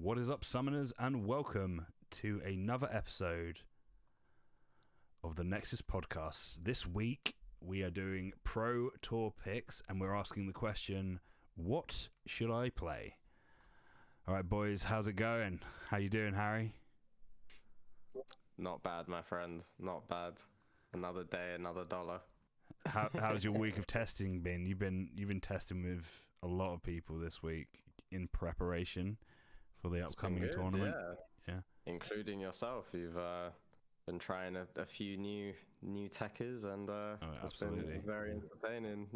What is up, summoners, and welcome to another episode of the Nexus Podcast. This week, we are doing Pro Tour picks, and we're asking the question, what should I play? All right, boys, how's it going? How you doing, Harry? Not bad, my friend. Not bad. Another day, another dollar. How's your week of testing been? You've been testing with a lot of people this week in preparation for the upcoming tournament. Yeah, including yourself. You've been trying a few new techers, and it's been very entertaining.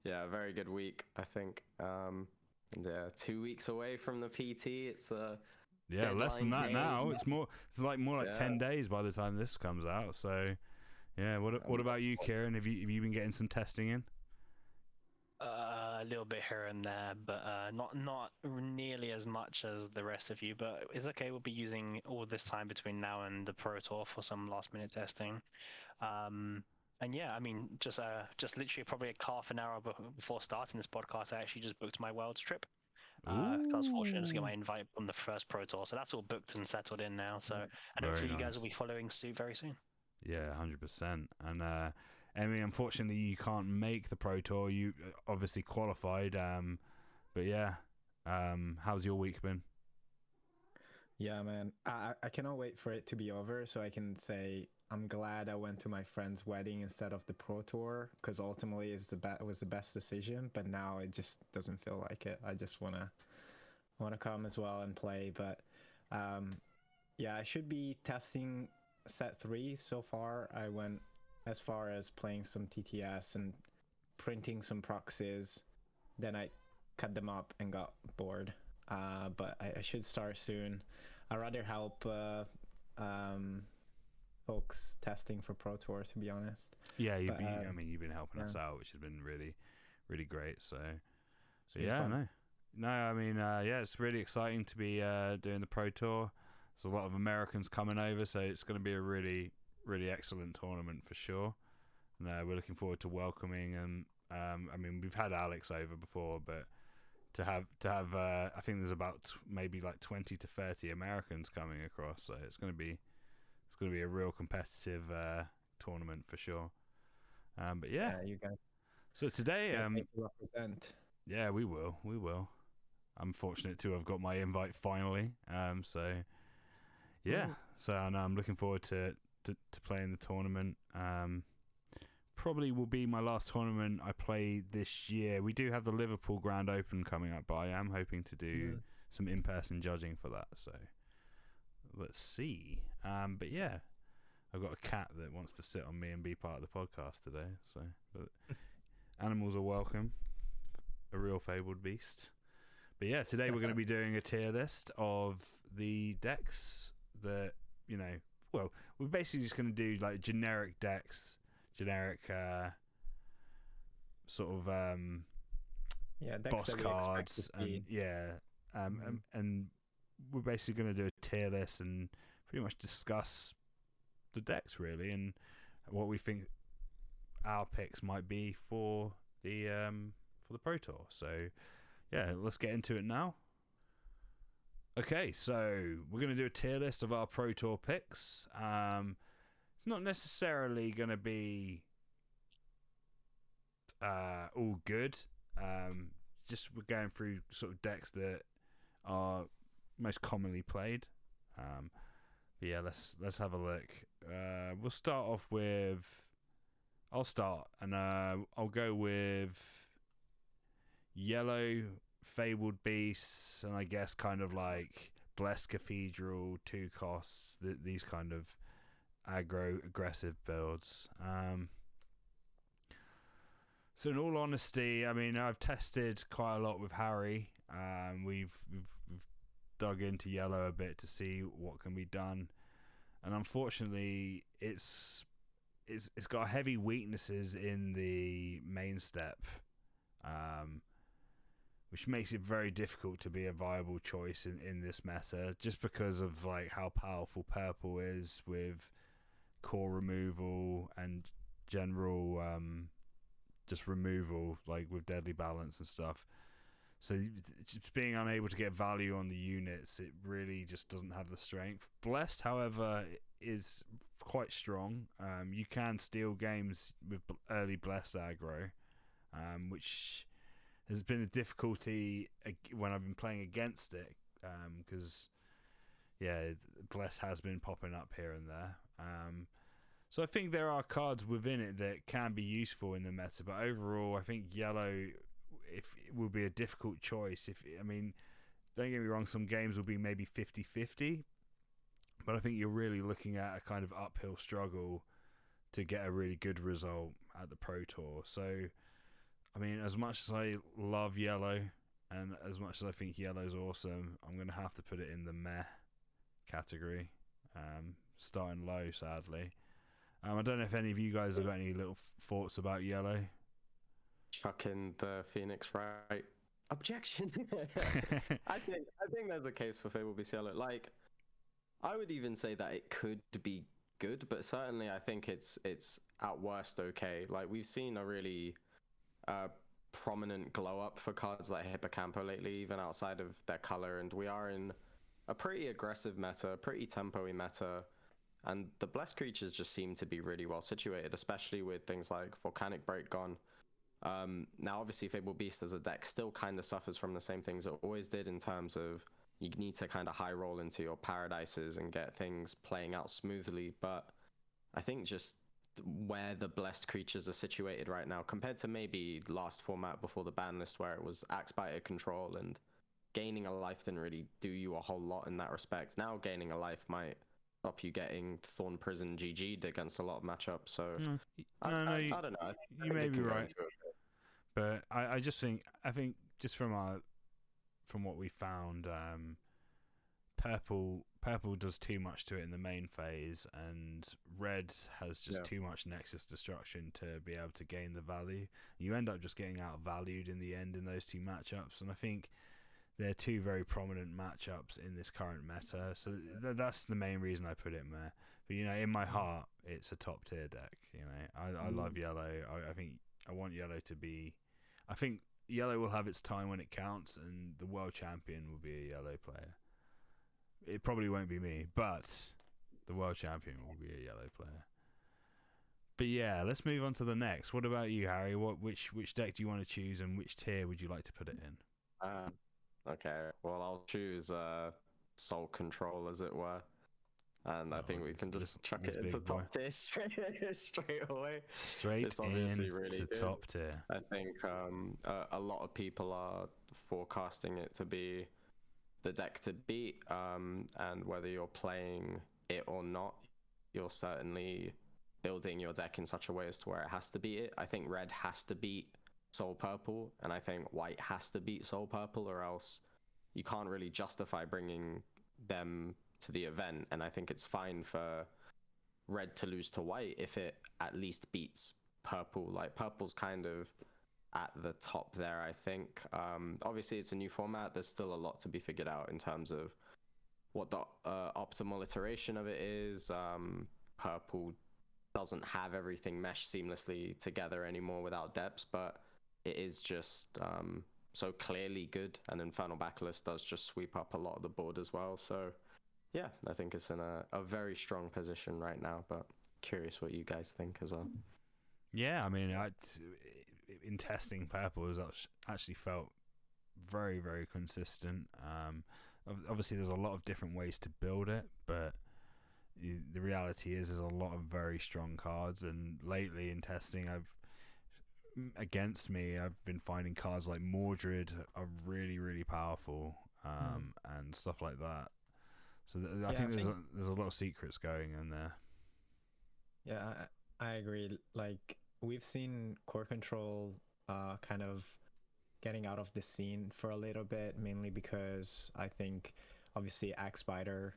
Yeah, very good week, I think. And 2 weeks away from the PT. It's less than that game. Now. It's more like 10 days by the time this comes out. So yeah, what about you, Kieran? Have you been getting some testing in? A little bit here and there, but not nearly as much as the rest of you. But it's okay. We'll be using all this time between now and the Pro Tour for some last-minute testing. And yeah, I mean, just literally probably a half an hour before starting this podcast, I actually just booked my Worlds trip. I was fortunate to get my invite from the first Pro Tour, so that's all booked and settled in now. So, and hopefully you guys will be following suit very soon. Yeah, 100%. And Emmy, unfortunately, you can't make the Pro Tour. You obviously qualified, but yeah, how's your week been? Yeah, man, I cannot wait for it to be over so I can say I'm glad I went to my friend's wedding instead of the Pro Tour, because ultimately it was the best decision. But now it just doesn't feel like it. I just wanna come as well and play. But yeah, I should be testing set 3 so far. I went as far as playing some TTS and printing some proxies. Then I cut them up and got bored. But I should start soon. I'd rather help folks testing for Pro Tour, to be honest. Yeah, you've been helping us out, which has been really, really great. So yeah, it's really exciting to be doing the Pro Tour. There's a lot of Americans coming over, so it's going to be a really, really excellent tournament for sure. And we're looking forward to welcoming them. We've had Alex over before, but to have I think there's about maybe like 20 to 30 Americans coming across, so it's going to be a real competitive tournament for sure. But yeah, you guys. So today, represent. Yeah, we will. I'm fortunate to have got my invite finally. So yeah, and I'm looking forward to playing the tournament. Probably will be my last tournament I play this year. We do have the Liverpool Grand Open coming up, but I am hoping to do some in-person judging for that. So let's see. But yeah, I've got a cat that wants to sit on me and be part of the podcast today. So, but animals are welcome. A real fabled beast. But yeah, today we're going to be doing a tier list of the decks that, we're basically just going to do like generic decks, decks boss cards, and we're basically going to do a tier list and pretty much discuss the decks really and what we think our picks might be for the Pro Tour. So yeah, let's get into it now. Okay, so we're going to do a tier list of our Pro Tour picks. It's not necessarily going to be all good. Just we're going through sort of decks that are most commonly played. But yeah, let's have a look. We'll start off with. I'll start, and I'll go with yellow Fabled Beasts, and I guess kind of like Blessed Cathedral, 2 costs, these kind of aggro aggressive builds. So in all honesty, I mean, I've tested quite a lot with Harry. We've dug into yellow a bit to see what can be done, and unfortunately, it's got heavy weaknesses in the main step. Which makes it very difficult to be a viable choice in this meta, just because of like how powerful purple is with core removal and general just removal, like with deadly balance and stuff. So just being unable to get value on the units, it really just doesn't have the strength. Blessed, however, is quite strong. You can steal games with early Blessed aggro, which has been a difficulty when I've been playing against it, because Bless has been popping up here and there. So I think there are cards within it that can be useful in the meta, but overall I think yellow will be a difficult choice. Don't get me wrong, some games will be maybe 50-50, but I think you're really looking at a kind of uphill struggle to get a really good result at the Pro Tour. So, as much as I love yellow and as much as I think yellow's awesome, I'm going to have to put it in the meh category, starting low, sadly. I don't know if any of you guys have got any little thoughts about yellow. Chuck in the Phoenix right objection. I think there's a case for Fabled Beast Yellow. Like, I would even say that it could be good, but certainly I think it's at worst okay. Like, we've seen a really prominent glow up for cards like Hippocampo lately, even outside of their color, and we are in a pretty aggressive meta, pretty tempo-y meta, and the blessed creatures just seem to be really well situated, especially with things like Volcanic Break gone. Now, obviously, Fabled Beast as a deck still kind of suffers from the same things it always did, in terms of you need to kind of high roll into your paradises and get things playing out smoothly. But I think just where the blessed creatures are situated right now, compared to maybe last format before the ban list, where it was Axbiter control and gaining a life didn't really do you a whole lot in that respect. Now gaining a life might stop you getting Thorn Prison GG'd against a lot of matchups. So I don't know. You may be right. But I think just from what we found, purple does too much to it in the main phase, and red has just too much Nexus destruction to be able to gain the value. You end up just getting outvalued in the end in those two matchups, and I think they're two very prominent matchups in this current meta. So that's the main reason I put it there. But in my heart, it's a top tier deck. I love yellow. I think I want yellow to be. I think yellow will have its time when it counts, and the world champion will be a yellow player. It probably won't be me, but the world champion will be a yellow player. But yeah, let's move on to the next. What about you, Harry? Which deck do you want to choose, and which tier would you like to put it in? Okay, well, I'll choose Soul Control, as it were. And I think we can just chuck it into top tier straight away. Straight in really to top tier. I think a lot of people are forecasting it to be the deck to beat, and whether you're playing it or not, you're certainly building your deck in such a way as to where it has to beat it. I think red has to beat Soul Purple, and I think white has to beat Soul Purple, or else you can't really justify bringing them to the event. And I think it's fine for red to lose to white if it at least beats purple. Like, purple's kind of at the top there, I think. Obviously, it's a new format. There's still a lot to be figured out in terms of what the optimal iteration of it is. Purple doesn't have everything mesh seamlessly together anymore without depths, but it is just so clearly good, and Infernal Bacillus does just sweep up a lot of the board as well. So yeah, I think it's in a very strong position right now, but curious what you guys think as well. Yeah, in testing, purple has actually felt very, very consistent. Obviously, there's a lot of different ways to build it, but the reality is there's a lot of very strong cards, and lately in testing, I've been finding cards like Mordred are really, really powerful, and stuff like that. So I think there's a lot of secrets going in there. Yeah, I agree. Like, we've seen core control kind of getting out of the scene for a little bit, mainly because I think obviously Axbiter,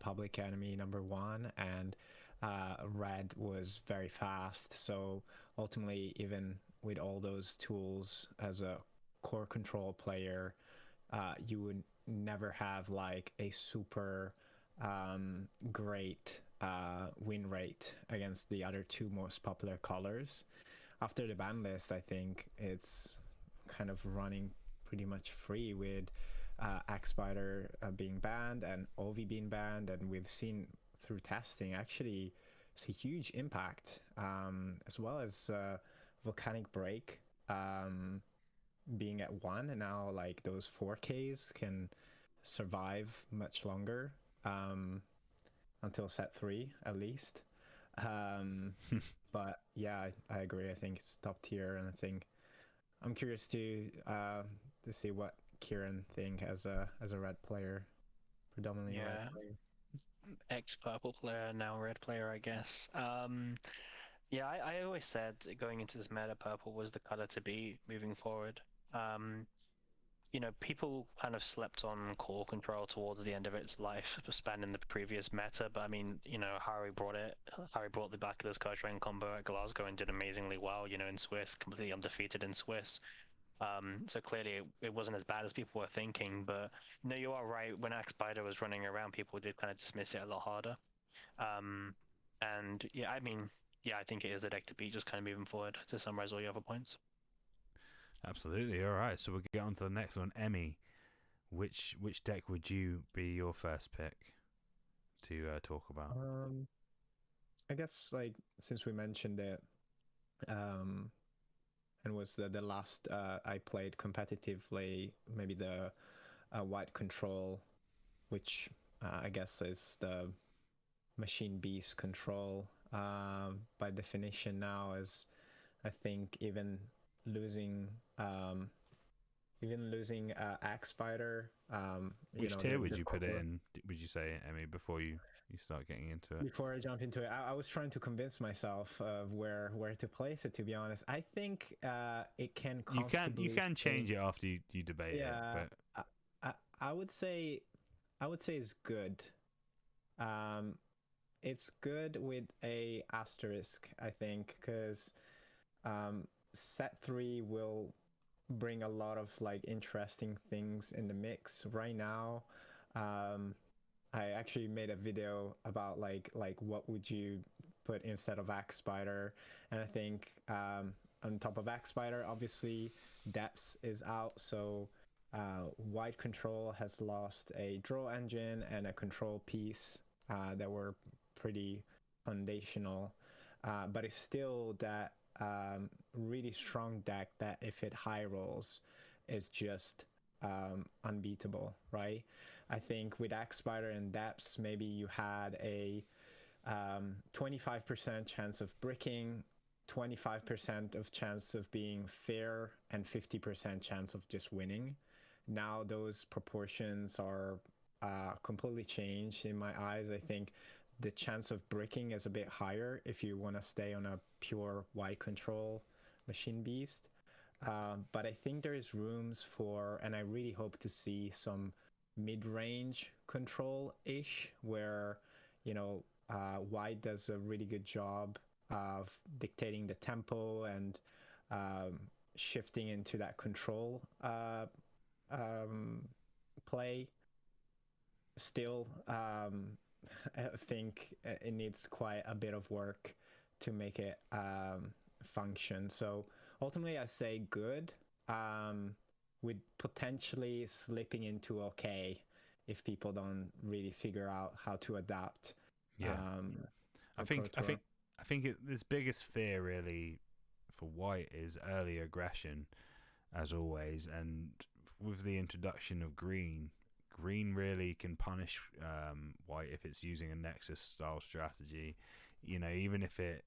Public Enemy #1, and red was very fast. So ultimately, even with all those tools as a core control player, you would never have like a super great win rate against the other two most popular colors. After the ban list, I think it's kind of running pretty much free with Axe Spider being banned and Ovi being banned, and we've seen through testing actually it's a huge impact, as well as Volcanic Break being at 1, and now like those 4Ks can survive much longer, until set 3 at least. But yeah, I agree. I think it's top tier, and I think I'm curious to see what Kieran think as a red player, predominantly red player. Ex-purple player, now red player, I guess. Yeah, I always said going into this meta, purple was the color to be moving forward. People kind of slept on core control towards the end of its life span in the previous meta, but I mean, Harry brought the Bacillus Curse Rain combo at Glasgow and did amazingly well, in Swiss, completely undefeated in Swiss. So clearly it wasn't as bad as people were thinking, but no, you are right. When Axe Spider was running around, people did kind of dismiss it a lot harder. And yeah, I mean, yeah, I think it is the deck to beat, just kind of moving forward to summarize all your other points. Absolutely. All right, so we'll get on to the next one. Emmy, which deck would you be your first pick to talk about? I guess, like, since we mentioned it, and was the last I played competitively, maybe the White Control, which I guess is the Machine Beast control by definition now, as I think even losing Axe Spider. Which tier would you put it in? Would you say, Emmy, before you start getting into it? Before I jump into it, I was trying to convince myself of where to place it. To be honest, I think it can. You can change it after you debate it. But I would say it's good. It's good with a asterisk, I think, because set 3 will bring a lot of like interesting things in the mix. Right now, I actually made a video about like what would you put instead of Axe Spider, and I think on top of Axe Spider, obviously Depths is out, so White Control has lost a draw engine and a control piece that were pretty foundational, but it's still that really strong deck that if it high rolls is just unbeatable, right? I think with Axe Spider and Depths, maybe you had a 25% chance of bricking, 25% of chance of being fair, and 50% chance of just winning. Now those proportions are completely changed in my eyes. I think the chance of bricking is a bit higher if you want to stay on a pure White Control Machine Beast. But I think there is rooms for, and I really hope to see some mid-range control-ish where, White does a really good job of dictating the tempo and shifting into that control play. Still, I think it needs quite a bit of work to make it function. So ultimately, I say good, with potentially slipping into okay if people don't really figure out how to adapt. Yeah, I think this biggest fear really for White is early aggression, as always, and with the introduction of Green really can punish White if it's using a Nexus style strategy. Even if it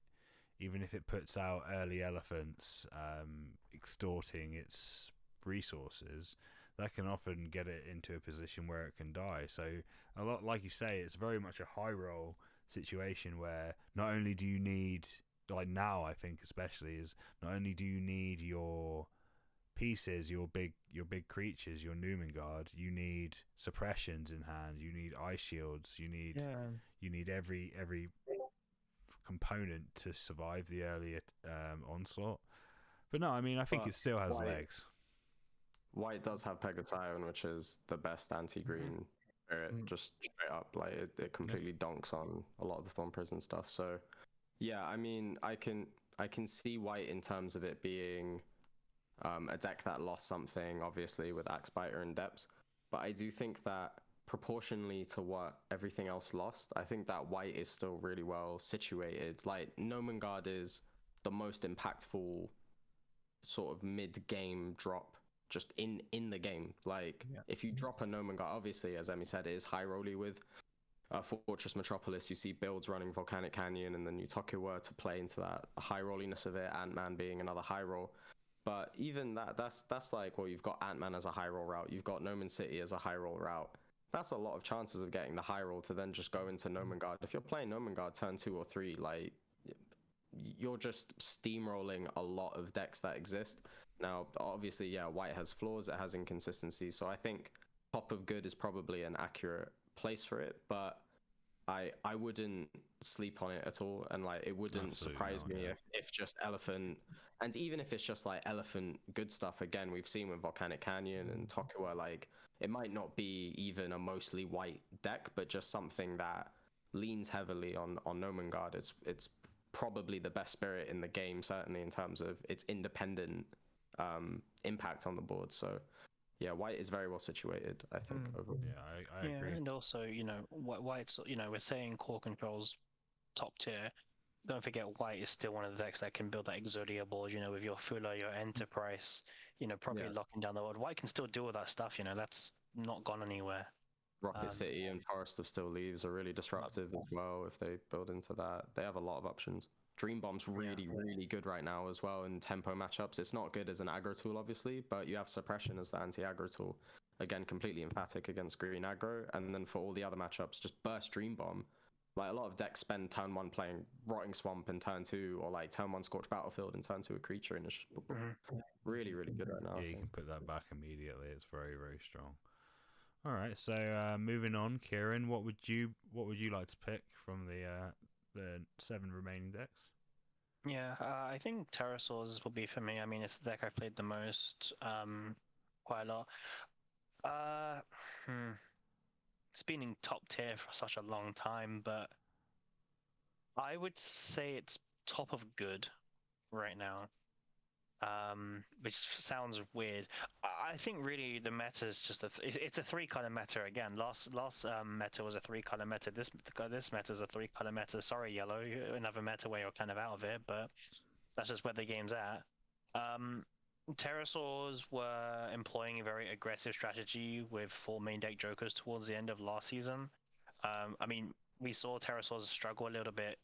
puts out early elephants, extorting its resources, that can often get it into a position where it can die. So a lot, like you say, it's very much a high roll situation where not only do you need, like now I think especially, is not only do you need your pieces, your big creatures, your Numenguard, you need suppressions in hand, you need ice shields, you need every component to survive the early onslaught. But no, I mean, I think it still has legs. White does have Pegasion, which is the best anti-green spirit, just straight up. Like it completely donks on a lot of the Thorn Prison stuff. So yeah, I mean, I can see White in terms of it being a deck that lost something, obviously, with Axebiter and Depths. But I do think that proportionally to what everything else lost, I think that white is still really well situated. Like, Nomengard is the most impactful sort of mid-game drop just in the game. Like, if you drop a Nomengard, obviously, as Emmy said, it is high rolly with Fortress Metropolis. You see builds running Volcanic Canyon and then Utokiwa to play into that high rolliness of it, Ant-Man being another high roll. But even that's like, well, you've got Ant-Man as a high roll route, you've got Nomen City as a high roll route. That's a lot of chances of getting the high roll to then just go into Nomengard. If you're playing Nomengard turn 2 or 3, like, you're just steamrolling a lot of decks that exist. Now, obviously, yeah, white has flaws, it has inconsistencies, so I think top of good is probably an accurate place for it, but I wouldn't sleep on it at all, and like it wouldn't surprise me if just Elephant, and even if it's just like Elephant good stuff, again, we've seen with Volcanic Canyon and Tokiwa, like it might not be even a mostly white deck, but just something that leans heavily on Nomengard. It's probably the best spirit in the game, certainly in terms of its independent impact on the board. So yeah, white is very well situated, I think. Overall. Yeah, I agree. And also, white's, we're saying core controls top tier. Don't forget, white is still one of the decks that can build that Exodia board, with your Fuller, your Enterprise, probably locking down the board. White can still do all that stuff, that's not gone anywhere. Rocket City and Forest of Still Leaves are really disruptive as well if they build into that. They have a lot of options. Dream Bomb's really good right now as well in tempo matchups. It's not good as an aggro tool, obviously, but you have Suppression as the anti-aggro tool. Again, completely emphatic against green aggro. And then for all the other matchups, just burst Dream Bomb. Like, a lot of decks spend turn 1 playing Rotting Swamp and turn 2, or like turn 1 Scorched Battlefield and turn 2 a creature, and it's really good right now. Yeah, you can put that back immediately. It's very, very strong. All right, so moving on, Kieran, what would you like to pick from the 7 remaining decks? Yeah, I think Terrasaurs will be for me. I mean, it's the deck I've played the most, quite a lot. It's been in top tier for such a long time, but I would say it's top of good right now. Which sounds weird. I think really the meta is just it's a 3-color meta again. Last meta was a 3-color meta. This meta is a 3-color meta. Sorry, yellow, another meta where you're kind of out of it, but that's just where the game's at. Terrasaurs were employing a very aggressive strategy with 4 main deck jokers towards the end of last season. I mean, we saw Terrasaurs struggle a little bit,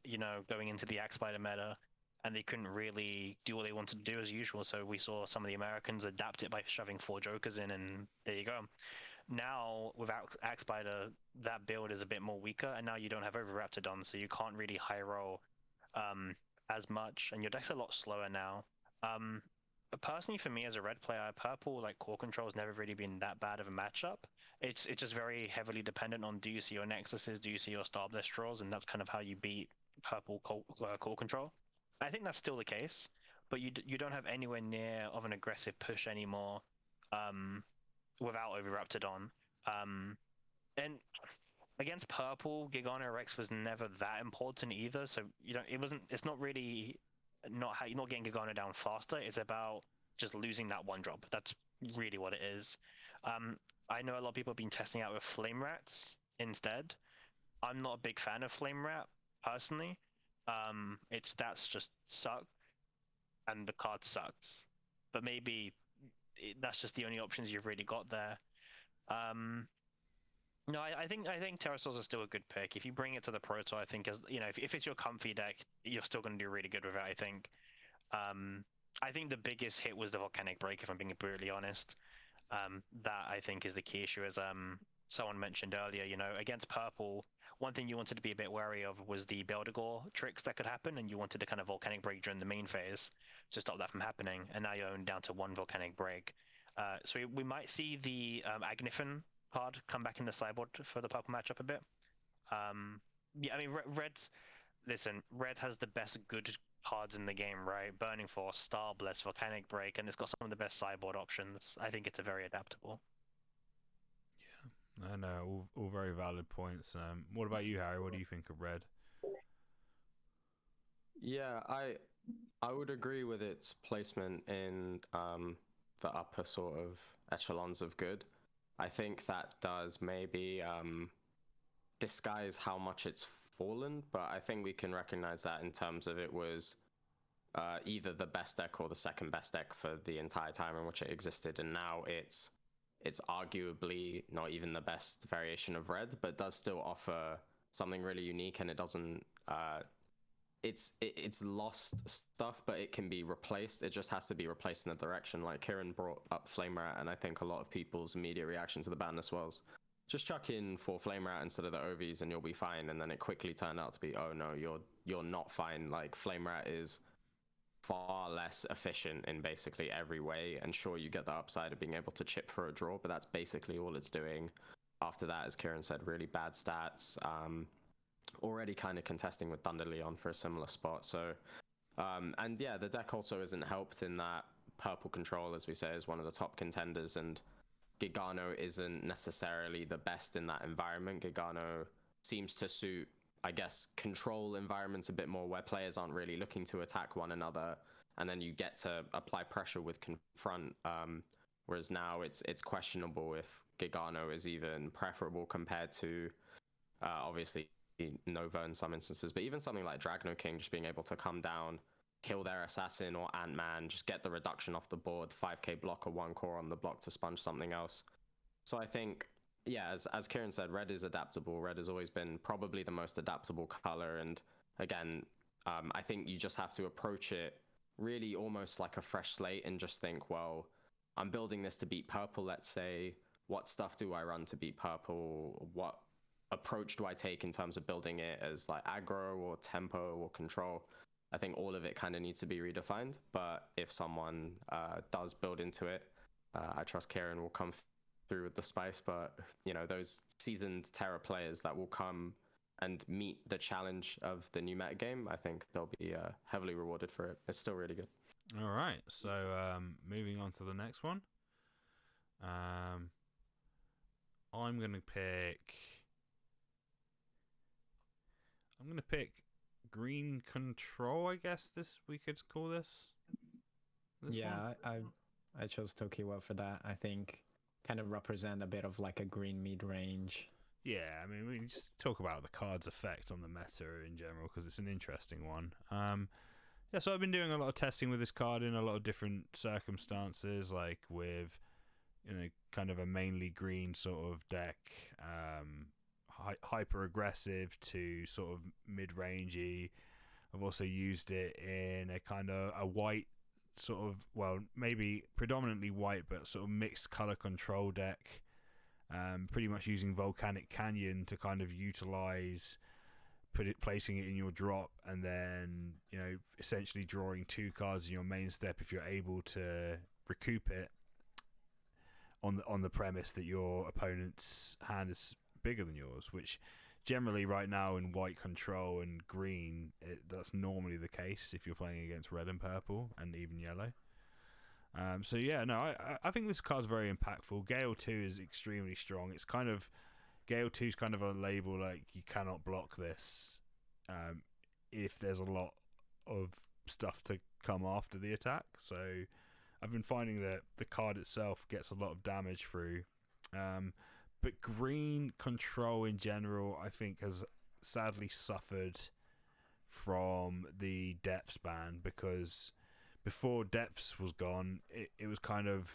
going into the Axebiter meta, and they couldn't really do what they wanted to do as usual. So we saw some of the Americans adapt it by shoving 4 jokers in, and there you go. Now, without Axebiter, that build is a bit more weaker, and now you don't have Overraptidon, so you can't really high roll as much, and your deck's a lot slower now. But personally, for me as a red player, purple core control has never really been that bad of a matchup. It's just very heavily dependent on, do you see your Nexuses, do you see your Starblast draws, and that's kind of how you beat purple core control. I think that's still the case, but you don't have anywhere near of an aggressive push anymore without Overraptidon. And against purple, Gigana Rex was never that important either, so it's not really you're not getting Gigana down faster. It's about just losing that 1-drop. That's really what it is. I know a lot of people have been testing out with Flame Rats instead. I'm not a big fan of Flame Rat personally. Its stats just suck, and the card sucks. But maybe that's just the only options you've really got there. No, I think Terrasaurs are still a good pick. If you bring it to the Proto, I think if it's your comfy deck, you're still going to do really good with it. I think. I think the biggest hit was the Volcanic Break, if I'm being brutally honest. That I think is the key issue, as someone mentioned earlier. Against purple, one thing you wanted to be a bit wary of was the Beldegor tricks that could happen, and you wanted to kind of Volcanic Break during the main phase to stop that from happening. And now you're only down to 1 Volcanic Break. So we might see the Agnifin card come back in the sideboard for the purple matchup a bit. Yeah, I mean, Red has the best good cards in the game, right? Burning Force, Starblast, Volcanic Break, and it's got some of the best sideboard options. I think it's a very adaptable. Yeah, I know, all very valid points. What about you, Harry? What do you think of Red? Yeah, I would agree with its placement in upper sort of echelons of good. I think that does maybe disguise how much it's fallen, but I think we can recognize that in terms of it was either the best deck or the second best deck for the entire time in which it existed, and now it's arguably not even the best variation of red, but does still offer something really unique, and it doesn't it's lost stuff, but it can be replaced. It just has to be replaced in a direction. Like Kieran brought up Flame Rat, and I think a lot of people's immediate reaction to the ban as well is just chuck in 4 Flame Rat instead of the OVs and you'll be fine. And then it quickly turned out to be, oh no, you're not fine. Like Flame Rat is far less efficient in basically every way, and sure, you get the upside of being able to chip for a draw, but that's basically all it's doing. After that, as Kieran said, really bad stats. Already kind of contesting with Thunder Leon for a similar spot. So, and yeah, the deck also isn't helped in that purple control, as we say, is one of the top contenders, and Gigano isn't necessarily the best in that environment. Gigano seems to suit, I guess, control environments a bit more, where players aren't really looking to attack one another, and then you get to apply pressure with Confront. Whereas now it's questionable if Gigano is even preferable compared to obviously Nova in some instances, but even something like Dragno King, just being able to come down, kill their assassin or Ant-Man, just get the reduction off the board, 5k block or 1 core on the block to sponge something else. So I think, yeah, as Kieran said, red is adaptable. Red has always been probably the most adaptable color, and again, I think you just have to approach it really almost like a fresh slate and just think, well, I'm building this to beat purple, let's say. What stuff do I run to beat purple? What approach do I take in terms of building it as like aggro or tempo or control? I think all of it kind of needs to be redefined, but if someone does build into it, I trust Kieran will come through with the spice. But you know, those seasoned Terra players that will come and meet the challenge of the new meta game, I think they'll be heavily rewarded for it. It's still really good. All right, so moving on to the next one. I'm gonna pick green control, I guess we could call this yeah one. I chose Tokiwa for that. I think kind of represent a bit of like a green mid-range. Yeah, I mean, we just talk about the card's effect on the meta in general because it's an interesting one. Yeah, so I've been doing a lot of testing with this card in a lot of different circumstances, like with, you know, kind of a mainly green sort of deck, hyper aggressive to sort of mid-rangey. I've also used it in a kind of a white sort of, well, maybe predominantly white, but sort of mixed color control deck. Pretty much using Volcanic Canyon to kind of utilize placing it in your drop, and then, you know, essentially drawing 2 cards in your main step if you're able to recoup it on the premise that your opponent's hand is bigger than yours, which generally right now in white control and green, that's normally the case if you're playing against red and purple and even yellow. So yeah, no, I think this card's very impactful. Gale 2 is extremely strong. It's kind of, Gale 2 is kind of a label like you cannot block this if there's a lot of stuff to come after the attack. So I've been finding that the card itself gets a lot of damage through. But green control in general, I think, has sadly suffered from the depths ban, because before depths was gone, it was kind of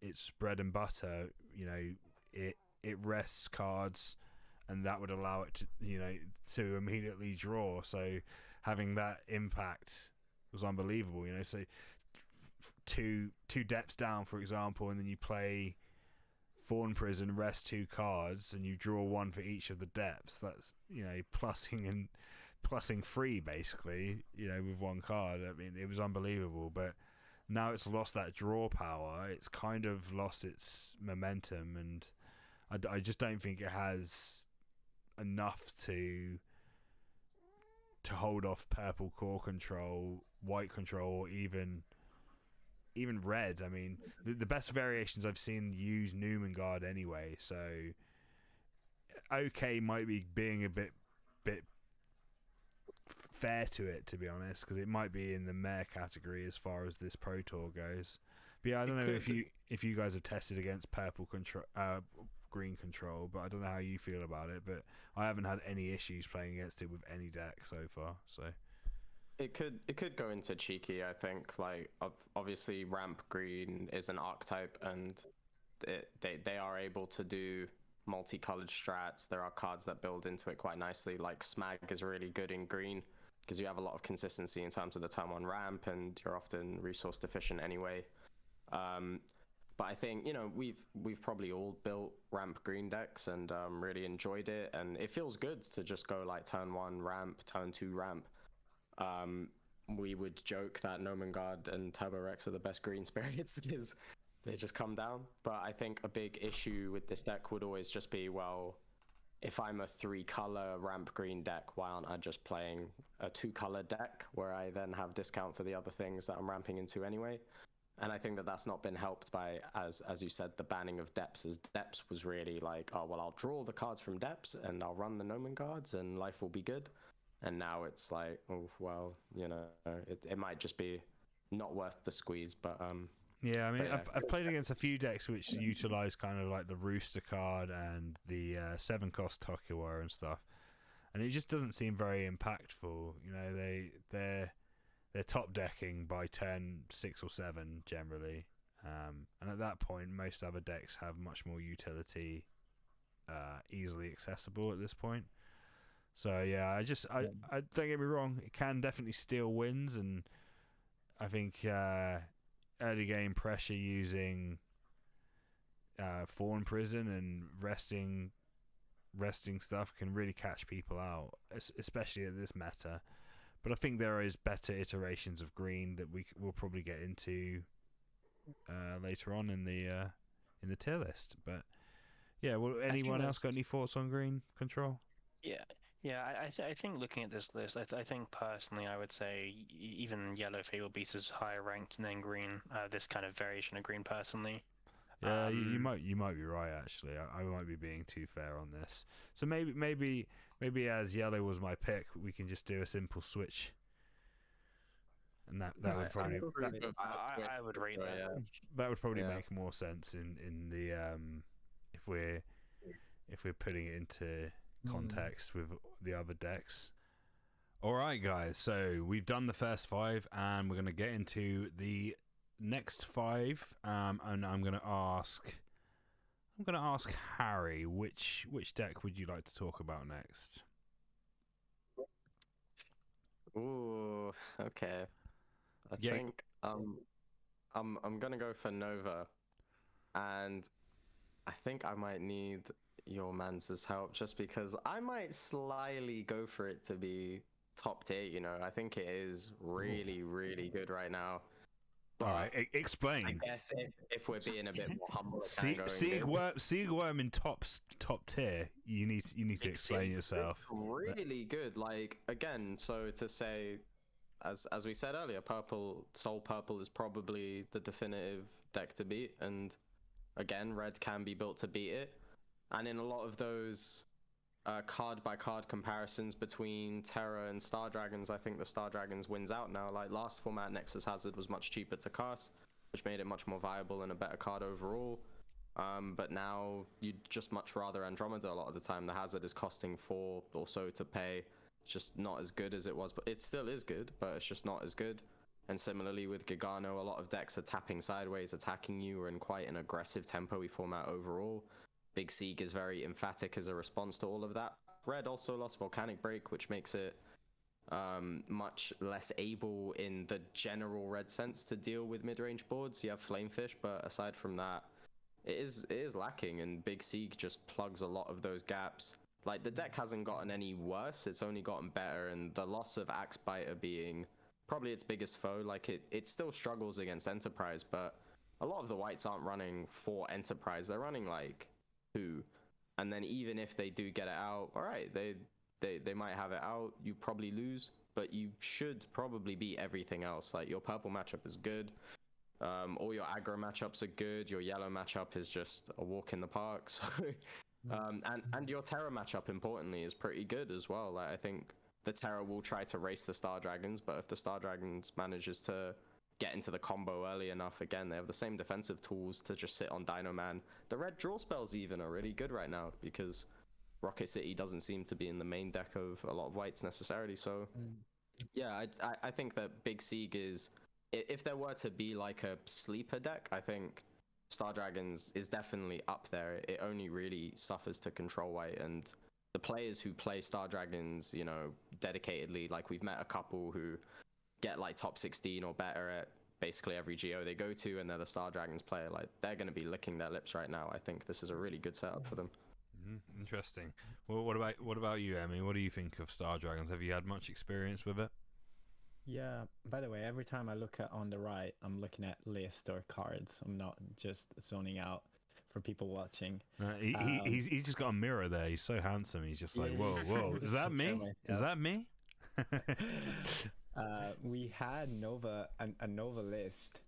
its bread and butter. You know, it rests cards, and that would allow it to, you know, to immediately draw. So having that impact was unbelievable. You know, so two depths down, for example, and then you play Thorn Prison, rest 2 cards, and you draw 1 for each of the depths. That's, you know, plussing 3 basically, you know, with 1 card. I mean, it was unbelievable. But now it's lost that draw power. It's kind of lost its momentum, and I just don't think it has enough to hold off purple core control, white control, or even red. I mean, the best variations I've seen use Numengard anyway, so OK might be being a bit fair to it, to be honest, because it might be in the mare category as far as this Pro Tour goes. But yeah, I don't know if you guys have tested against green control, but I don't know how you feel about it. But I haven't had any issues playing against it with any deck so far. So it could go into cheeky. I think like obviously ramp green is an archetype, and they are able to do multicolored strats. There are cards that build into it quite nicely. Like Smag is really good in green because you have a lot of consistency in terms of the turn 1 ramp, and you're often resource deficient anyway. But I think, you know, we've probably all built ramp green decks and really enjoyed it, and it feels good to just go like turn 1 ramp, turn 2 ramp. We would joke that Nomengard and Turbo Rex are the best green spirits because they just come down. But I think a big issue with this deck would always just be, well, if I'm a 3-color ramp green deck, why aren't I just playing a 2-color deck where I then have discount for the other things that I'm ramping into anyway? And I think that that's not been helped by, as you said, the banning of Depths. As Depths was really like, oh, well, I'll draw the cards from Depths and I'll run the Nomengards and life will be good. And now it's like, oh, well, you know, it might just be not worth the squeeze. But yeah, I mean, yeah. I've played against a few decks which utilize kind of like the Rooster card and the 7-cost Tokiwa and stuff, and it just doesn't seem very impactful. You know, they're top decking by turn 6 or 7 generally, and at that point, most other decks have much more utility, easily accessible at this point. So yeah, I don't get me wrong, it can definitely steal wins, and I think early game pressure using Fawn Prison and resting stuff can really catch people out, especially at this meta. But I think there is better iterations of green that we'll probably get into later on in the tier list. But yeah, well, anyone else got any thoughts on green control? Yeah, I think looking at this list, I think personally I would say even yellow Fabled Beast is higher ranked than green. This kind of variation of green, personally. Yeah, you might be right actually. I might be being too fair on this. So maybe as yellow was my pick, we can just do a simple switch. And that would probably I would rate that. Yeah. That would probably make more sense in the if we're putting it into context with the other decks. All right, guys. So we've done the first 5, and we're going to get into the next 5. And I'm going to ask Harry, which deck would you like to talk about next? Ooh, okay. I think I'm gonna go for Nova, and I think I might need your man's help just because I might slyly go for it to be top tier. You know, I think it is really, really good right now. But all right, explain. I guess if we're being a bit more humble, Siegworm in top tier. You need to explain yourself. It's really good. Like again, so to say, as we said earlier, Soul Purple is probably the definitive deck to beat, and again, red can be built to beat it. And in a lot of those card by card comparisons between Terra and Star Dragons, I think the Star Dragons wins out now. Like last format, Nexus Hazard was much cheaper to cast, which made it much more viable and a better card overall. But now you'd just much rather Andromeda a lot of the time. The Hazard is costing 4 or so to pay. It's just not as good as it was, but it still is good, but it's just not as good. And similarly with Gigano, a lot of decks are tapping sideways, attacking you, or in quite an aggressive tempo-y format overall. Big Sieg is very emphatic as a response to all of that. Red also lost Volcanic Break, which makes it much less able in the general red sense to deal with mid-range boards. You have Flamefish, but aside from that, it is lacking, and Big Sieg just plugs a lot of those gaps. Like, the deck hasn't gotten any worse, it's only gotten better, and the loss of Axe Biter being probably its biggest foe, like it still struggles against Enterprise, but a lot of the whites aren't running for Enterprise, they're running like 2. And then even if they do get it out, all right, they might have it out, you probably lose, but you should probably beat everything else. Like, your purple matchup is good, all your aggro matchups are good, your yellow matchup is just a walk in the park. So and your Terra matchup, importantly, is pretty good as well. Like, I think the Terra will try to race the Star Dragons, but if the Star Dragons manages to get into the combo early enough. Again, they have the same defensive tools to just sit on Dino Man. The red draw spells even are really good right now because Rocket City doesn't seem to be in the main deck of a lot of whites necessarily. So yeah, I think that Big Sieg is, if there were to be like a sleeper deck, I think Star Dragons is definitely up there. It only really suffers to control white, and the players who play Star Dragons, you know, dedicatedly, like we've met a couple who get like top 16 or better at basically every GO they go to, and they're the Star Dragons player. Like they're going to be licking their lips right now. I think this is a really good setup for them. Interesting. Well, what about you, Emmy? What do you think of Star Dragons? Have you had much experience with it? Yeah, by the way, every time I look at on the right, I'm looking at list or cards. I'm not just zoning out for people watching. He's just got a mirror there. He's so handsome. He's just like, whoa. Is that me? Is that me? We had a Nova list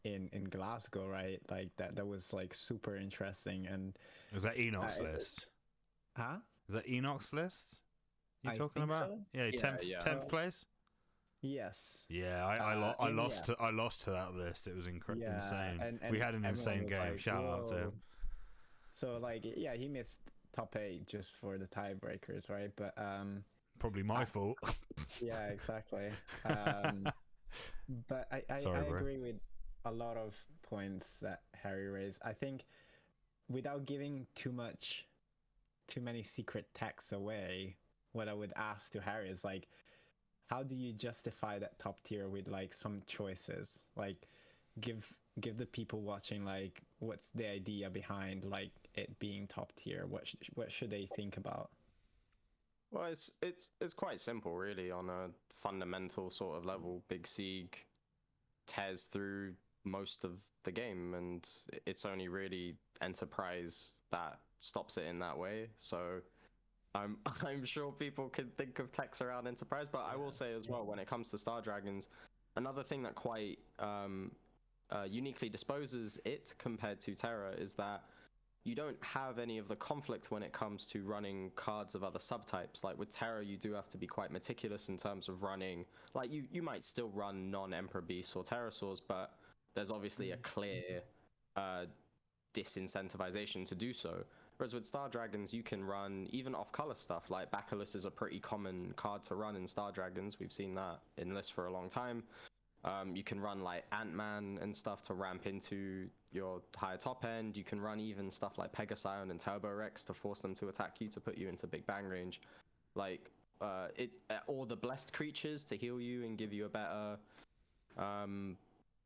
in Glasgow, right? Like that was like super interesting. And was that Enoch's list? Huh? Is that Enoch's list you talking about? So. Yeah, 10th place. Yes. Yeah, I lost to that list. It was insane. And we had an insane game. Like, shout out to him. So like, yeah, he missed top 8 just for the tiebreakers, right? But probably my fault. Yeah, exactly. But I agree with a lot of points that Harry raised. I think without giving too many secret techs away, what I would ask to Harry is like, how do you justify that top tier with like some choices? Like give the people watching like what's the idea behind like it being top tier? What should they think about? Well, it's quite simple really on a fundamental sort of level. Big Sieg tears through most of the game, and it's only really Enterprise that stops it in that way. So I'm sure people could think of techs around Enterprise, but I will say as well, when it comes to Star Dragons, another thing that quite uniquely disposes it compared to Terra is that you don't have any of the conflict when it comes to running cards of other subtypes. Like with Terra, you do have to be quite meticulous in terms of running. Like you might still run non-Emperor Beasts or Terrasaurs, but there's obviously a clear disincentivization to do so. Whereas with Star Dragons, you can run even off-color stuff. Like Bacillus is a pretty common card to run in Star Dragons. We've seen that in lists for a long time. You can run like Ant-Man and stuff to ramp into your higher top end. You can run even stuff like Pegasiron and Turbo Rex to force them to attack you to put you into big bang range. Like or the blessed creatures to heal you and give you a better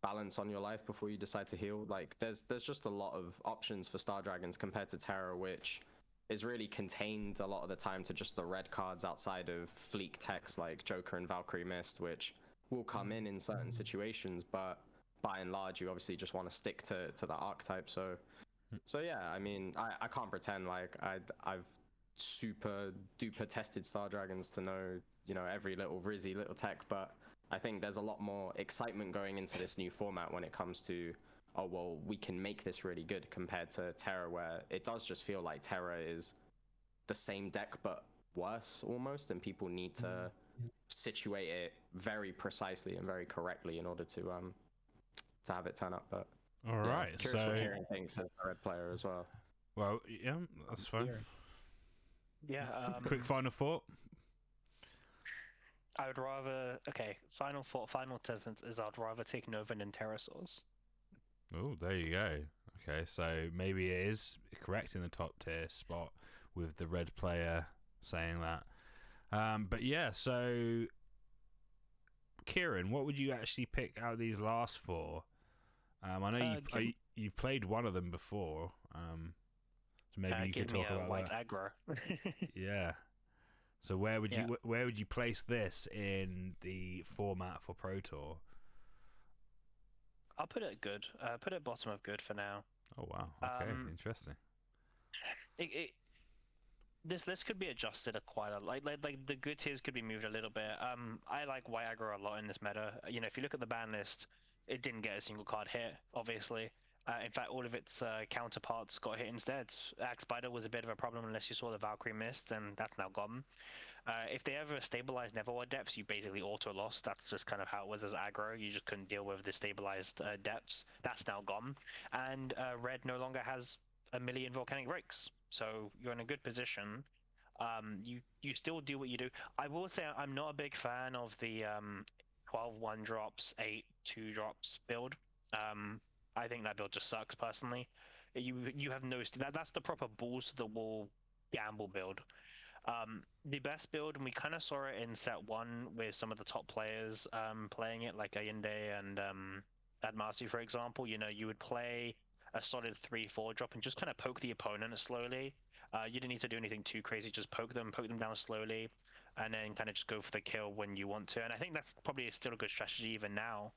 balance on your life before you decide to heal. Like there's just a lot of options for Star Dragons compared to Terra, which is really contained a lot of the time to just the red cards outside of fleek techs like Joker and Valkyrie Mist, which will come in certain situations, but by and large you obviously just want to stick to the archetype. So yeah, I mean, I can't pretend like I've super duper tested Star Dragons to know, you know, every little rizzy little tech, but I think there's a lot more excitement going into this new format when it comes to, oh well, we can make this really good compared to Terra, where it does just feel like Terra is the same deck but worse almost, and people need to situate it very precisely and very correctly in order to have it turn up. But all right, curious what Kieran thinks as a red player as well. Well, yeah, that's fine. Yeah. Quick final thought. I would rather final sentence is I'd rather take Nova than Terrasaurs. Oh, there you go. Okay, so maybe it is correct in the top tier spot with the red player saying that. But yeah, so Kieran, what would you actually pick out of these last 4? I know you've played one of them before, so maybe you could talk about white that. Aggro. Yeah. So where would you place this in the format for Pro Tour? I'll put it good. Put it bottom of good for now. Oh wow. Okay, interesting. This list could be adjusted quite a like the good tiers could be moved a little bit. I like white aggro a lot in this meta. You know, if you look at the ban list, it didn't get a single card hit, obviously. In fact, all of its counterparts got hit instead. Axe Spider was a bit of a problem unless you saw the Valkyrie Mist, and that's now gone. If they ever stabilized Neverwhere depths, you basically auto-lost. That's just kind of how it was as aggro. You just couldn't deal with the stabilized depths. That's now gone. And Red no longer has a million volcanic breaks. So you're in a good position. You still do what you do. I will say I'm not a big fan of the 12 1-drops, 8 2-drops build. I think that build just sucks personally. You have no that's the proper balls to the wall gamble build. The best build, and we kind of saw it in set 1 with some of the top players playing it, like Ayinde and Admasu, for example. You know, you would play a solid 3-4 drop and just kind of poke the opponent slowly. You didn't need to do anything too crazy, just poke them down slowly, and then kind of just go for the kill when you want to. And I think that's probably still a good strategy even now.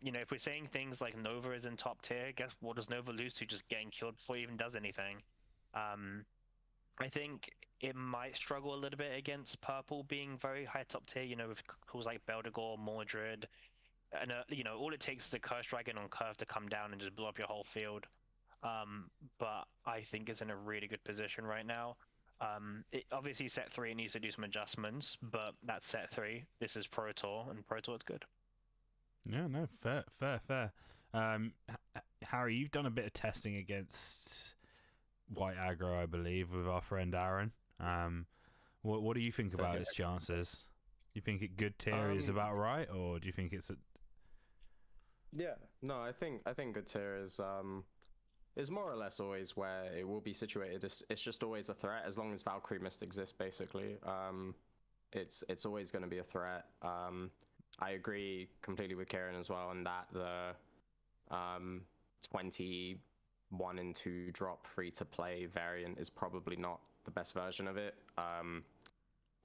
You know, if we're saying things like Nova is in top tier, guess what does Nova lose to? Just getting killed before he even does anything. I think it might struggle a little bit against Purple being very high top tier, you know, with calls like Beldegor, Mordred, and you know, all it takes is a Curse Dragon on curve to come down and just blow up your whole field. But I think it's in a really good position right now. Obviously set 3 it needs to do some adjustments, but that's set 3. This is Pro Tour, and Pro Tour is good. Yeah, no, fair. Harry, you've done a bit of testing against White Aggro, I believe, with our friend Aaron. What do you think about its chances? You think it good tier is about right, or do you think it's a... Yeah, no, I think good tier is more or less always where it will be situated. It's just always a threat as long as Valkyrie Mist exists. Basically, it's always going to be a threat. I agree completely with Kieran as well, in that the 21 and 2 drop free to play variant is probably not the best version of it.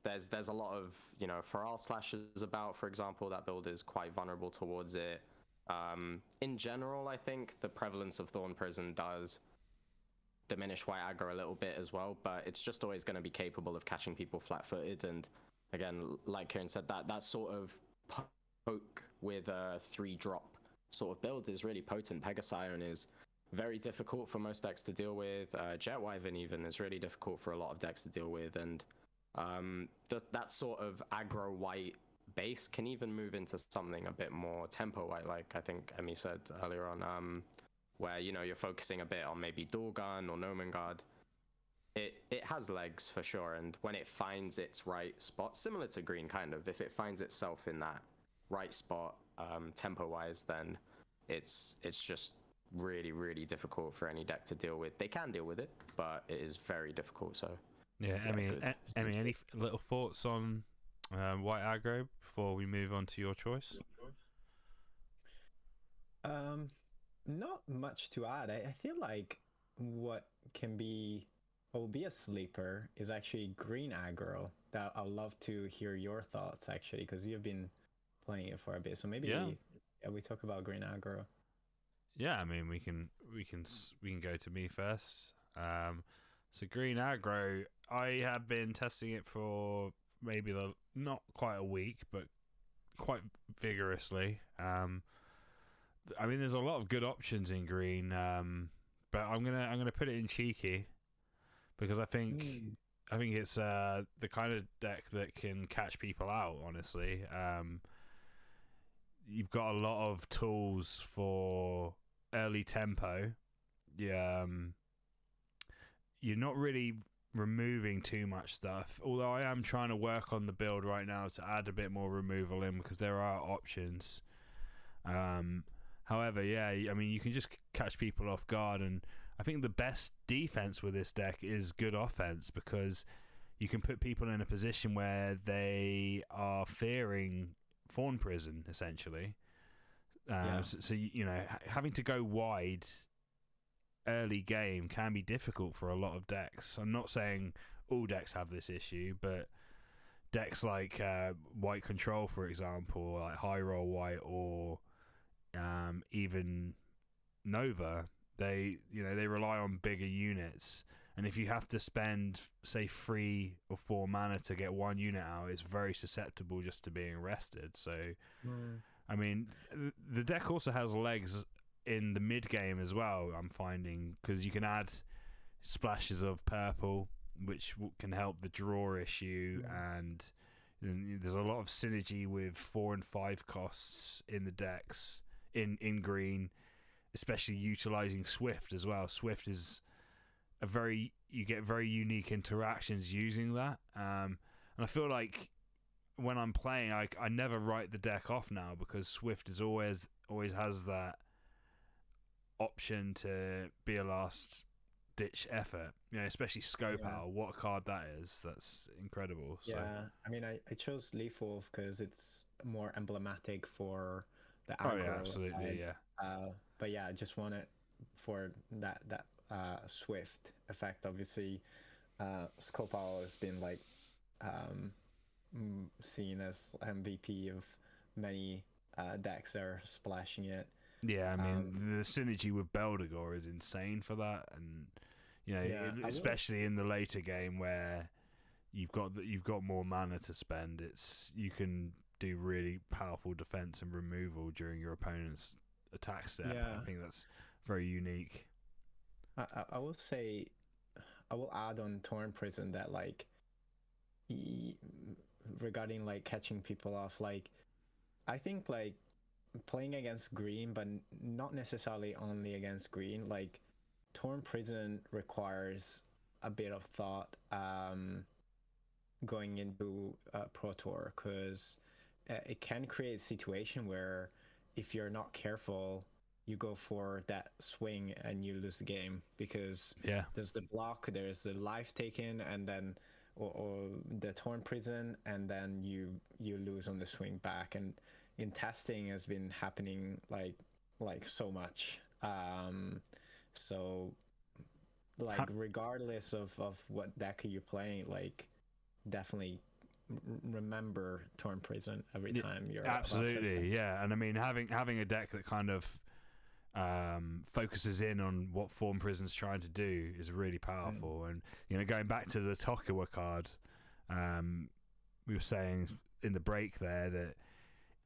There's a lot of, you know, Feral slashes about, for example. That build is quite vulnerable towards it. In general, I think the prevalence of Thorn Prison does diminish White Aggro a little bit as well, but it's just always going to be capable of catching people flat-footed. And again, like Kieran said, that sort of poke with a 3-drop sort of build is really potent. Pegasiron is very difficult for most decks to deal with. Jet Wyvern even is really difficult for a lot of decks to deal with, and that sort of aggro white base can even move into something a bit more tempo white, like I think Emmy said earlier on, where, you know, you're focusing a bit on maybe Dorgun or Nomengard. It has legs for sure, and when it finds its right spot, similar to green kind of, if it finds itself in that right spot tempo wise, then it's just really, really difficult for any deck to deal with. They can deal with it, but it is very difficult. So yeah, Emmy, any little thoughts on White Aggro before we move on to your choice? Not much to add. I feel like what will be a sleeper is actually green aggro. That I'd love to hear your thoughts, actually, because you've been playing it for a bit. So maybe we talk about green aggro. Yeah, I mean, we can go to me first. So green aggro, I have been testing it for maybe not quite a week, but quite vigorously. I mean, there's a lot of good options in green, but I'm gonna put it in cheeky because I think it's the kind of deck that can catch people out. Honestly, you've got a lot of tools for early tempo. Yeah, you're not really removing too much stuff, although I am trying to work on the build right now to add a bit more removal in, because there are options. However, yeah, I mean, you can just catch people off guard, and I think the best defense with this deck is good offense, because you can put people in a position where they are fearing Thorn Prison, essentially. So you know, having to go wide early game can be difficult for a lot of decks. I'm not saying all decks have this issue, but decks like White Control, for example, like High Roll White, or even Nova, they rely on bigger units, and if you have to spend, say, 3 or 4 mana to get 1 unit out, it's very susceptible just to being arrested. So I mean, the deck also has legs in the mid game as well, I'm finding, because you can add splashes of purple which can help the draw issue, and there's a lot of synergy with 4 and 5 costs in the decks in green, especially utilizing Swift as well. Swift is you get very unique interactions using that, and I feel like when I'm playing, I never write the deck off now, because Swift is always has that option to be a last ditch effort, especially Scope Owl. What a card that is. That's incredible. Yeah, I mean, I chose Leaf Wolf because it's more emblematic for the Aggro. Oh yeah, absolutely, but yeah, I just want it for that Swift effect. Obviously, Scope Owl has been like seen as MVP of many decks that are splashing it. Yeah, I mean, the synergy with Beldegor is insane for that, and especially in the later game where you've got more mana to spend, you can do really powerful defense and removal during your opponent's attack step. Yeah. I think that's very unique. I will say, I will add on Torn Prison that regarding catching people off, I think playing against green, but not necessarily only against green, Torn Prison requires a bit of thought going into Pro Tour, because it can create a situation where if you're not careful, you go for that swing and you lose the game, because there's the block, there's the life taken, and then or the Torn Prison, and then you lose on the swing back. And in testing has been happening like so much. So regardless of what deck you're playing, definitely remember Torn Prison every time you're absolutely. Yeah, and I mean, having a deck that kind of focuses in on what Form Prison's trying to do is really powerful. And going back to the Tokiwa card, we were saying in the break there that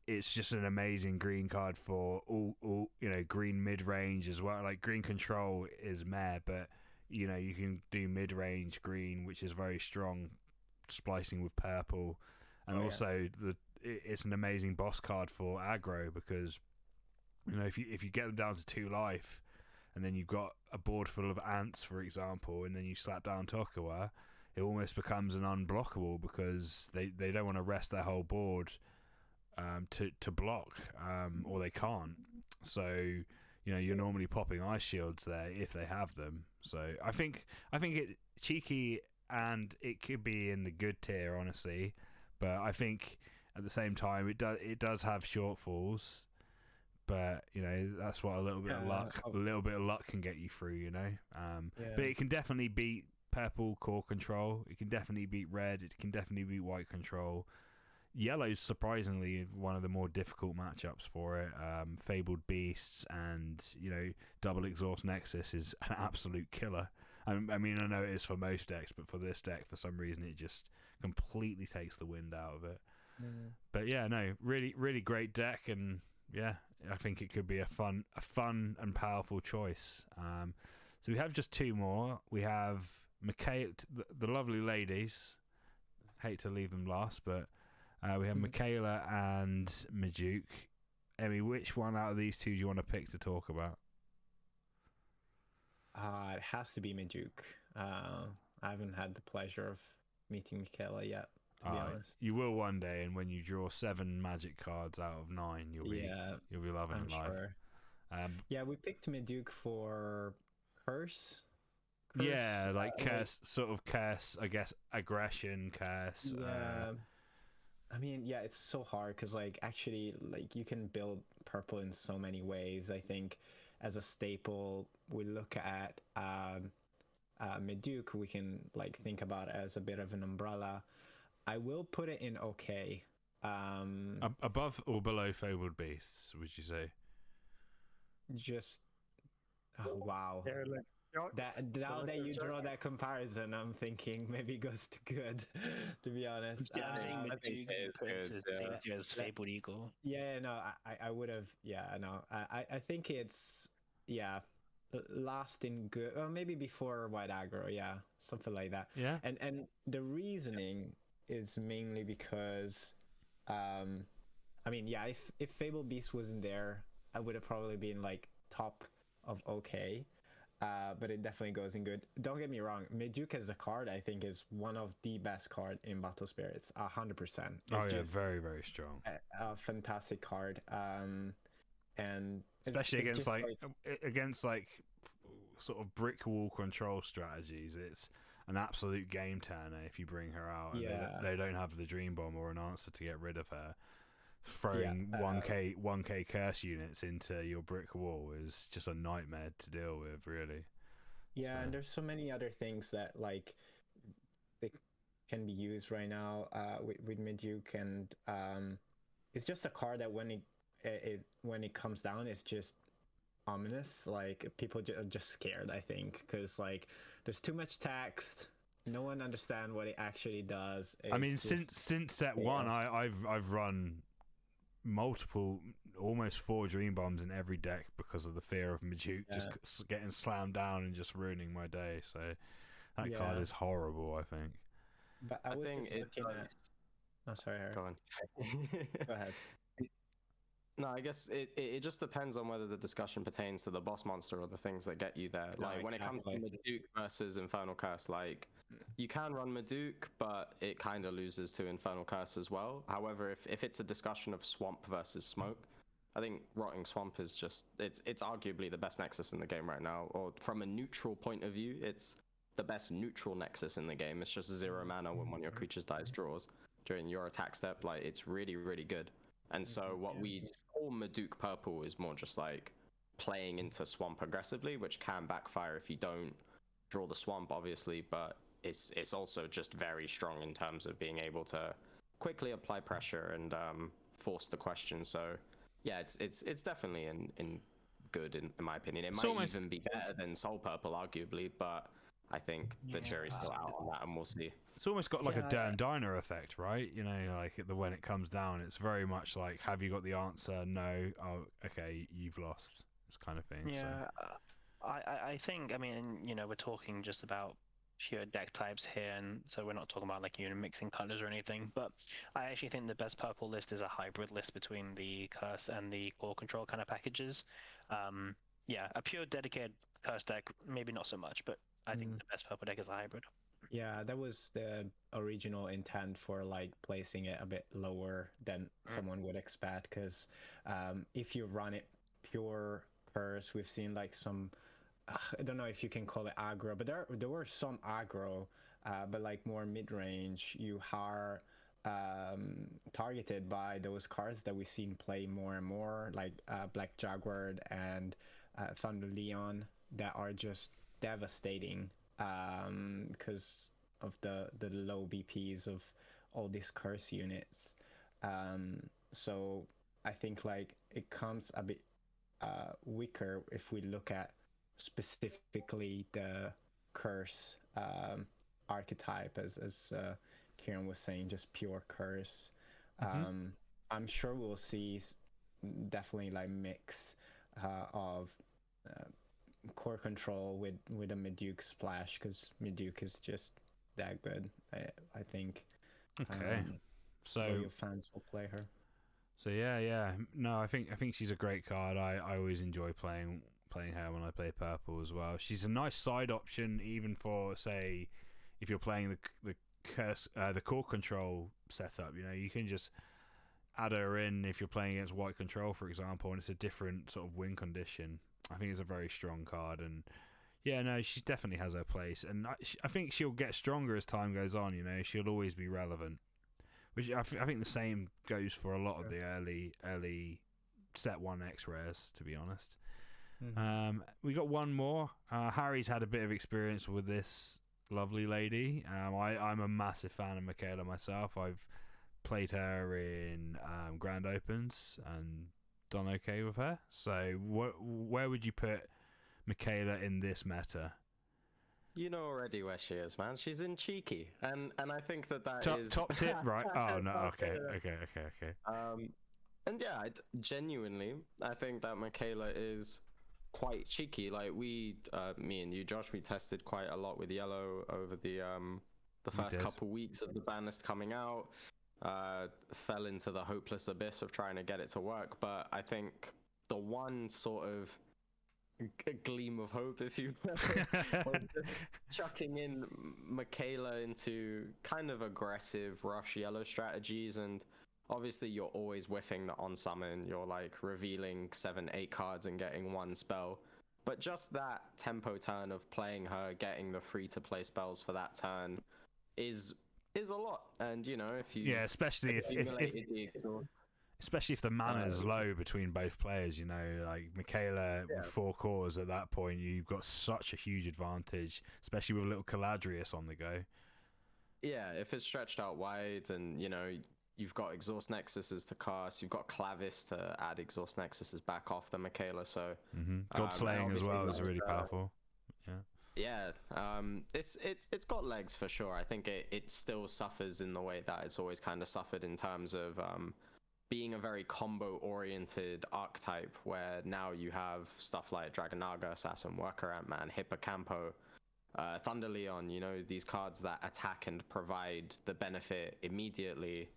it's just an amazing green card for all green mid-range as well. Green control is meh, but you can do mid-range green, which is very strong, splicing with purple, and it's an amazing boss card for aggro, because if you get them down to 2 life, and then you've got a board full of ants, for example, and then you slap down Tokiwa, it almost becomes an unblockable, because they don't want to rest their whole board to block, or they can't. So you're normally popping ice shields there if they have them. So I think it cheeky, and it could be in the good tier, honestly. But I think at the same time it does have shortfalls. But that's what a little bit of luck can get you through. But it can definitely beat purple core control. It can definitely beat red. It can definitely beat white control. Yellow's surprisingly one of the more difficult matchups for it. Fabled Beasts and double exhaust Nexus is an absolute killer. I mean, I know it is for most decks, but for this deck, for some reason, it just completely takes the wind out of it. But yeah, no, really, really great deck, and yeah, I think it could be a fun and powerful choice. So we have just 2 more. We have Michaela, the lovely ladies. Hate to leave them last, but we have Michaela and Majuk. Emmy, which one out of these 2 do you want to pick to talk about? It has to be Majuk. I haven't had the pleasure of meeting Michaela yet, to be honest. You will one day, and when you draw 7 magic cards out of 9, you'll be loving life. Sure. We picked Majuk for curse. Yeah, curse, sort of curse, I guess, aggression, curse. Yeah. I mean, yeah, it's so hard because, actually, you can build purple in so many ways. I think as a staple, we look at Majuk, we can, think about it as a bit of an umbrella. I will put it in okay. Above or below Fabled Beasts, would you say? Just, wow. Now that you draw that comparison, I'm thinking maybe it goes to good, to be honest. Yeah, I think Majuk is Fabled Eagle. Yeah, no, I would have, I think it's, last in good, or maybe before white aggro, yeah, something like that. Yeah. And the reasoning is mainly because, I mean, yeah, if Fabled Beast wasn't there, I would have probably been like top of okay. But it definitely goes in good. Don't get me wrong, Meduke as a card, I think, is one of the best card in Battle Spirits, 100%. Oh yeah, very, very strong. A fantastic card. And especially against like sort of brick wall control strategies, it's an absolute game turner if you bring her out. And they don't have the Dream Bomb or an answer to get rid of her. Throwing 1k curse units into your brick wall is just a nightmare to deal with, really. Yeah, and there's so many other things that like they can be used right now with Meduke, and it's just a card that when it comes down, it's just ominous. Like people are just scared, I think, because like there's too much text. No one understands what it actually does. I mean, since set 1, I've run multiple, almost 4 Dream Bombs in every deck because of the fear of Meduke just getting slammed down and just ruining my day. So that card is horrible, I think. But I think it's looking at... Oh, sorry, Harry. Go on. Go ahead. No, I guess it just depends on whether the discussion pertains to the boss monster or the things that get you there. Like when it comes to Meduke versus Infernal Curse, like you can run Meduke, but it kind of loses to Infernal Curse as well. However, if it's a discussion of Swamp versus Smoke, I think Rotting Swamp is just it's arguably the best Nexus in the game right now. Or from a neutral point of view, it's the best neutral Nexus in the game. It's just 0 mana when one of your creatures dies draws during your attack step. Like it's really, really good. And so what we call Meduke Purple is more just like playing into Swamp aggressively, which can backfire if you don't draw the Swamp, obviously, but it's also just very strong in terms of being able to quickly apply pressure and force the question. So yeah, it's definitely in good in my opinion. It might even be better than Soul Purple, arguably, but I think the jury's still out on that, and we'll see. It's almost got like a Dan Diner effect, right? You know, like when it comes down, it's very much like, have you got the answer? No. Oh, okay, you've lost. This kind of thing. Yeah, so. I think, I mean, you know, we're talking just about pure deck types here, and so we're not talking about like, you know, mixing colors or anything, but I actually think the best purple list is a hybrid list between the Curse and the Core Control kind of packages. Yeah, a pure dedicated Curse deck, maybe not so much, but I think the best purple deck is a hybrid. Yeah, that was the original intent for like placing it a bit lower than someone would expect, because if you run it pure Curse, we've seen like some, I don't know if you can call it aggro, but there were some aggro, but like more mid-range, you are targeted by those cards that we've seen play more and more, like Black Jaguar and Thunder Leon, that are just devastating because of the low BPs of all these Curse units. So I think like it comes a bit weaker if we look at specifically the Curse archetype, as Kieran was saying, just pure Curse. I'm sure we'll see definitely like mix of Core Control with a Meduke splash, because Meduke is just that good. I think. Okay. So your fans will play her. So yeah. No, I think she's a great card. I always enjoy playing her when I play purple as well. She's a nice side option, even for, say, if you're playing the Curse, the Core Control setup. You know, you can just add her in if you're playing against white control, for example, and it's a different sort of win condition. I think it's a very strong card, and yeah, no, she definitely has her place, and I think she'll get stronger as time goes on. You know, she'll always be relevant, which I think the same goes for a lot of the early set 1 X rares, to be honest. We got one more. Harry's had a bit of experience with this lovely lady. I'm a massive fan of Michaela myself. I've played her in Grand Opens and done okay with her. So where would you put Michaela in this meta? You know already where she is, man. She's in Cheeky, and I think that is top tip, right? Oh no, okay. And yeah, genuinely, I think that Michaela is quite cheeky. Like me and you, Josh, we tested quite a lot with yellow over the first couple weeks of the ban list coming out. Fell into the hopeless abyss of trying to get it to work, but I think the one sort of gleam of hope, if you will, chucking in Michaela into kind of aggressive rush yellow strategies, and obviously you're always whiffing the on summon. You're like revealing 7-8 cards and getting one spell, but just that tempo turn of playing her, getting the free to play spells for that turn is a lot. And you know, if you especially especially if the mana's low between both players, you know, like Michaela with 4 cores at that point, you've got such a huge advantage, especially with a little Caladrius on the go. Yeah, if it's stretched out wide, and you know, you've got Exhaust Nexuses to cast, you've got Clavis to add Exhaust Nexuses back off the Michaela, so God Slaying as well is really powerful. Yeah, it's got legs for sure. I think it still suffers in the way that it's always kind of suffered in terms of being a very combo-oriented archetype, where now you have stuff like Dragonaga, Assassin, Worker Ant-Man, Hippocampo, Thunder Leon, you know, these cards that attack and provide the benefit immediately,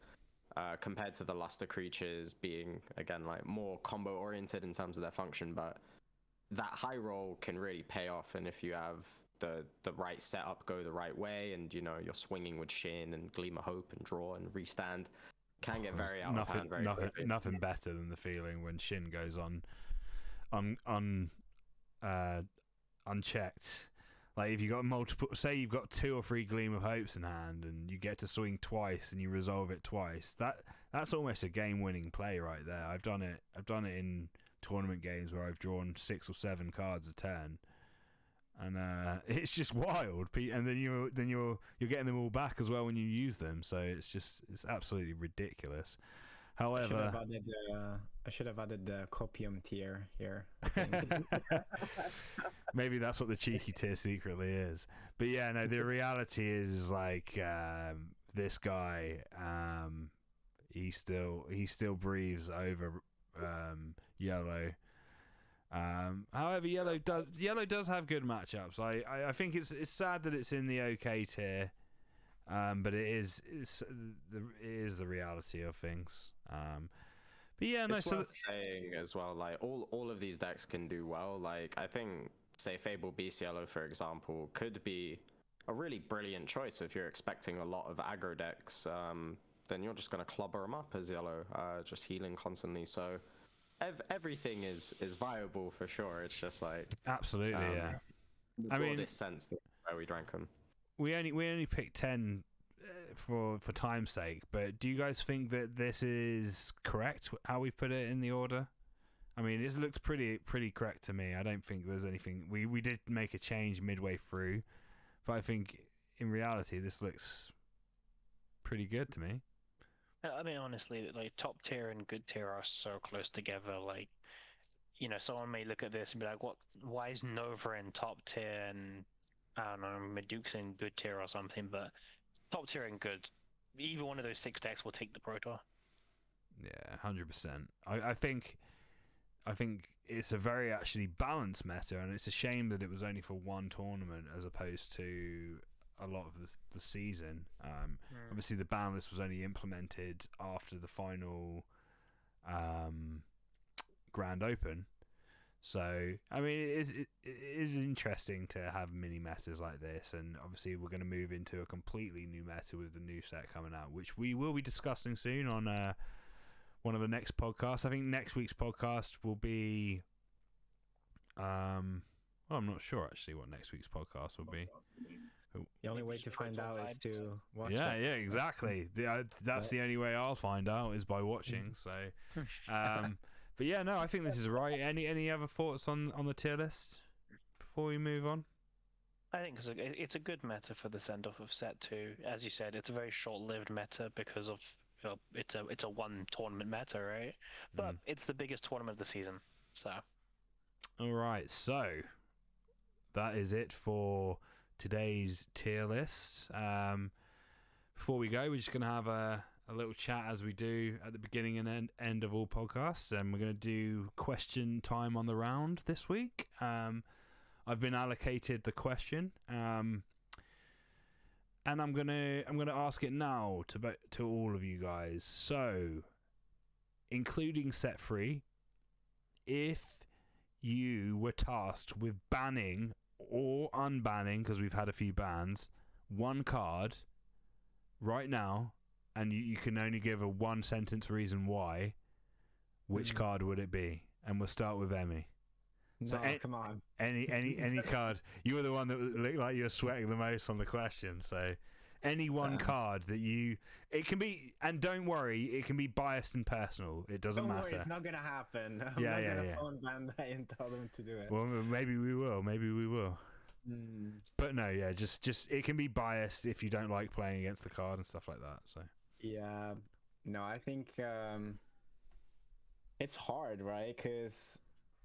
compared to the Luster creatures being, again, like more combo-oriented in terms of their function, but that high roll can really pay off, and if you have the right setup go the right way, and you know, you're swinging with Shin and Gleam of Hope and draw and restand, can get very out of hand very quickly. Nothing better than the feeling when Shin goes unchecked. Like if you got multiple, say you've got 2 or 3 Gleam of Hopes in hand, and you get to swing twice and you resolve it twice. That's almost a game-winning play right there. I've done it in tournament games where I've drawn 6 or 7 cards a turn, and it's just wild. And then you're getting them all back as well when you use them. So it's absolutely ridiculous. However, I should have added the copium tier here. Maybe that's what the cheeky tier secretly is. But yeah, no, the reality is like this guy, he still breathes over yellow. However, yellow does have good matchups. I think it's sad that it's in the okay tier, but it is the reality of things. But yeah, no. It's worth saying as well, like all of these decks can do well. Like I think, say, Fabled Beast Yellow, for example, could be a really brilliant choice if you're expecting a lot of aggro decks. Then you're just going to clobber them up as yellow, just healing constantly. So everything is viable for sure. It's just like absolutely, yeah. I mean, this sense that where we drank them. We only picked 10 for time's sake, but do you guys think that this is correct how we put it in the order? I mean, it looks pretty correct to me. I don't think there's anything. We did make a change midway through, but I think in reality this looks pretty good to me. I mean, honestly, like top tier and good tier are so close together. Like, you know, someone may look at this and be like, why is Nova in top tier and I don't know, Medusa in good tier or something? But top tier and good, either one of those 6 decks will take the Pro Tour. Yeah, 100%. I think it's a very actually balanced meta, and it's a shame that it was only for one tournament as opposed to a lot of the season. Obviously the ban list was only implemented after the final Grand Open, so I mean it is interesting to have mini metas like this, and obviously we're going to move into a completely new meta with the new set coming out, which we will be discussing soon on one of the next podcasts. I think next week's podcast will be well, I'm not sure actually what next week's podcast will be. The only way to find out is to watch. Yeah, exactly. That's the only way I'll find out is by watching. So, but yeah, no, I think this is right. Any other thoughts on the tier list before we move on? I think it's a good meta for the send off of set 2. As you said, it's a very short-lived meta because of it's a one tournament meta, right? But it's the biggest tournament of the season. So, all right, so that is it for today's tier list. Before we go, we're just going to have a a little chat as we do at the beginning and end of all podcasts, and we're going to do question time on the round this week. I've been allocated the question, and I'm gonna ask it now to all of you guys. So, including Set Free, if you were tasked with banning or unbanning, because we've had a few bans, one card right now, and you can only give a one sentence reason why, which card would it be? And we'll start with Emmy. No, come on. Any card. You were the one that looked like you were sweating the most on the question, so any one card that it can be, and don't worry, it can be biased and personal. It doesn't matter. Don't worry, it's not gonna happen. I'm not gonna phone Bandai and tell them to do it. Well, maybe we will. But no, yeah, just it can be biased if you don't like playing against the card and stuff like that. So yeah, no, I think it's hard, right? Because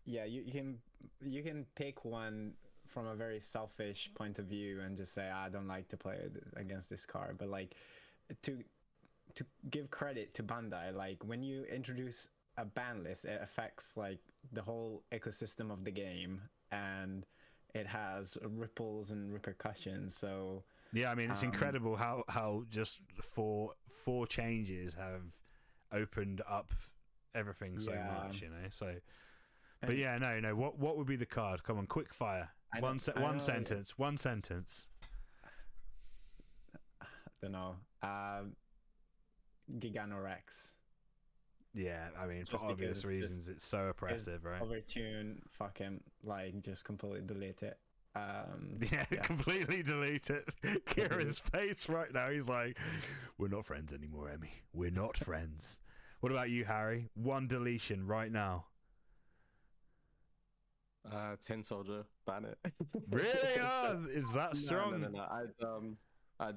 you can pick one from a very selfish point of view and just say, I don't like to play against this card. But like to give credit to Bandai, like when you introduce a ban list, it affects like the whole ecosystem of the game, and it has ripples and repercussions. So yeah, I mean, it's incredible how just four changes have opened up everything so much, you know. So, but yeah, no. What would be the card? Come on, quick fire. One sentence. I don't know. Giganorex. Yeah, I mean, for obvious reasons, it's so oppressive, right? Overtune, fuck him, like just completely delete it. Completely delete it. Kieran's face right now, he's like, we're not friends anymore, Emmy. We're not friends. What about you, Harry? One deletion right now. Tin Soldier, ban it. Really? Oh, is that strong? No. I'd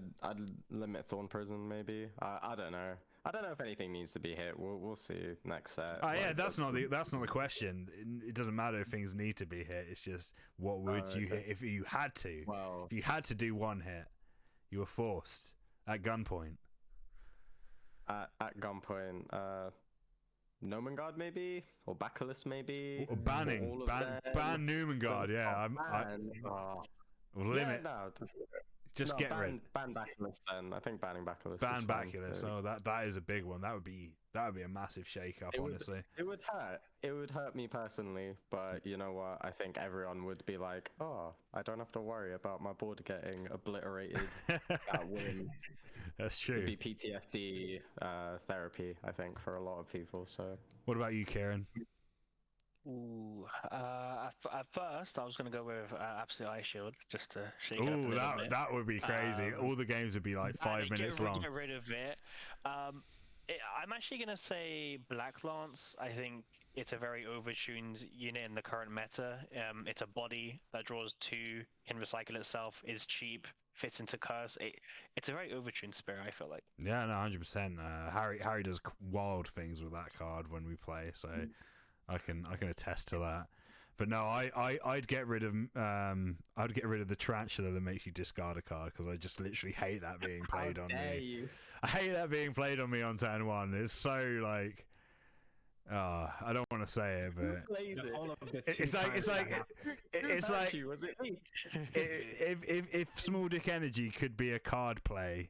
limit Thorn Prison maybe. I don't know. I don't know if anything needs to be hit. We'll see next set. Oh yeah, that's not the question. It doesn't matter if things need to be hit. It's just what would you hit if you had to? Well, if you had to do one hit, you were forced at gunpoint. At gunpoint, Nomengard maybe, or Bacillus maybe. Or ban Nomengard. Yeah, limit. Yeah, no, just get rid. Ban Bacillus then. I think banning Bacillus. Ban Bacillus. Oh, that is a big one. That would be a massive shake up, honestly. It would hurt. It would hurt me personally, but you know what? I think everyone would be like, oh, I don't have to worry about my board getting obliterated at win. That's true. It'd be PTSD therapy, I think, for a lot of people. So, what about you, Kieran? Ooh, at first I was going to go with Absolute Ice Shield just to shake it up a little bit. That would be crazy. All the games would be like 5 minutes long. Get rid of it. I'm actually going to say Black Lance. I think it's a very overtuned unit in the current meta. It's a body that draws 2, can recycle itself, is cheap, fits into Curse. It's a very overtuned spirit, I feel like. Yeah, no, 100%. Harry does wild things with that card when we play, so I can attest to that. But no, I'd get rid of the tarantula that makes you discard a card, because I just literally hate that being played on me. I hate that being played on me on turn 1. It's so like, I don't want to say it, but it's like if Small Dick Energy could be a card play,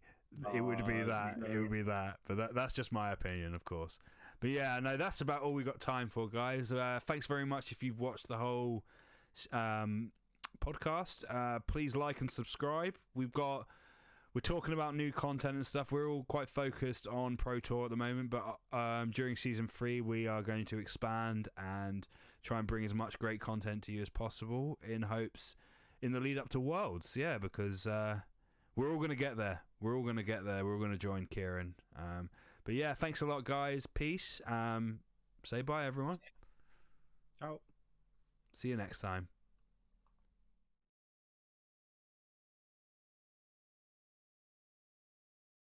it would be that. It would be that. But that's just my opinion, of course. But yeah, no, that's about all we got time for, guys. Thanks very much if you've watched the whole podcast. Please like and subscribe. We're talking about new content and stuff. We're all quite focused on Pro Tour at the moment, but during Season 3, we are going to expand and try and bring as much great content to you as possible in hopes in the lead up to Worlds. Yeah, because we're all going to get there. We're all going to join Kieran. But yeah, thanks a lot, guys. Peace. Say bye, everyone. Ciao. See you next time.